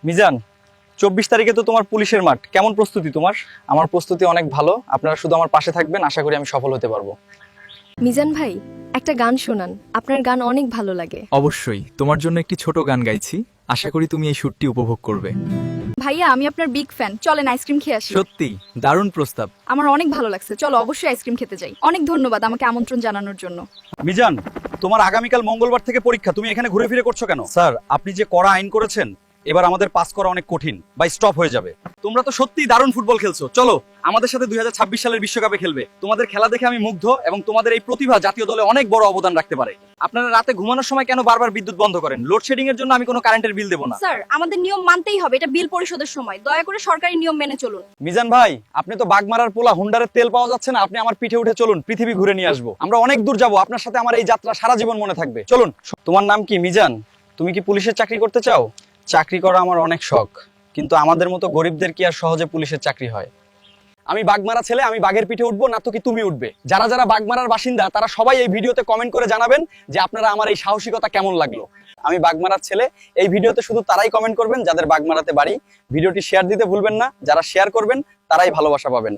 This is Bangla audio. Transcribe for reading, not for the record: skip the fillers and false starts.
মিজান, 24 তারিখে তো তোমার পুলিশের মাঠ, কেমন প্রস্তুতি তোমার? আমার প্রস্তুতি অনেক ভালো, আপনারা শুধু আমার পাশে থাকবেন, আশা করি আমি সফল হতে পারবো। মিজান ভাই, একটা গান শোনান, আপনার গান অনেক ভালো লাগে। অবশ্যই তোমার জন্য একটি ছোট গান গাইছি, আশা করি তুমি এই শুটটি উপভোগ করবে। ভাইয়া আমি আপনার বিগ ফ্যান, চলেন আইসক্রিম খেয়ে আসি। সত্যি দারুণ প্রস্তাব। আমার অনেক ভালো লাগছে, চলো অবশ্যই আইসক্রিম খেতে যাই। অনেক ধন্যবাদ আমাকে আমন্ত্রণ জানানোর জন্য। মিজান, তোমার আগামীকাল মঙ্গলবার থেকে পরীক্ষা, তুমি এখানে ঘুরে ফিরে করছো কেন? স্যার, আপনি যে কড়া আইন করেছেন, এবার আমাদের পাস করা অনেক কঠিন বা স্টপ হয়ে যাবে। তোমরা তো সত্যিই দারুণ ফুটবল খেলছো, চলো আমাদের সাথে 2026 সালের বিশ্বকাপে খেলবে। তোমাদের খেলা দেখে আমি মুগ্ধ এবং তোমাদের এই প্রতিভা জাতীয় দলে অনেক বড় অবদান রাখতে পারে। আপনারা রাতে ঘুমানোর সময় কেন বারবার বিদ্যুৎ বন্ধ করেন? লোডশেডিং এর জন্য আমি কোনো কারেন্টের বিল দেবো না। স্যার, আমাদের নিয়ম মানতেই হবে, এটা বিল পরিশোধের সময়, দয়া করে সরকারি নিয়ম মেনে চলুন। মিজান ভাই, আপনি তো বাগমারার পোলা, হুন্ডারের তেল পাওয়া যাচ্ছে না, আপনি আমার পিঠে উঠে চলুন, পৃথিবী ঘুরে নিয়ে আসবো। আমরা অনেক দূর যাবো, আপনার সাথে আমার এই যাত্রা সারা জীবন মনে থাকবে। চলুন। তোমার নাম কি মিজান? তুমি কি পুলিশের চাকরি করতে চাও? চাকরি করা আমার অনেক শখ, কিন্তু আমাদের মতো গরিবদের কি আর সহজে পুলিশের চাকরি হয়? আমি বাগমারা ছেলে, আমি বাঘের পিঠে উঠবো না তো কি তুমি উঠবে? যারা যারা বাগমারার বাসিন্দা তারা সবাই এই ভিডিওতে কমেন্ট করে জানাবেন যে আপনারা আমার এই সাহসিকতা কেমন লাগলো। আমি বাগমারার ছেলে, এই ভিডিওতে শুধু তারাই কমেন্ট করবেন যাদের বাগমারাতে বাড়ি। ভিডিওটি শেয়ার দিতে ভুলবেন না, যারা শেয়ার করবেন তারাই ভালোবাসা পাবেন।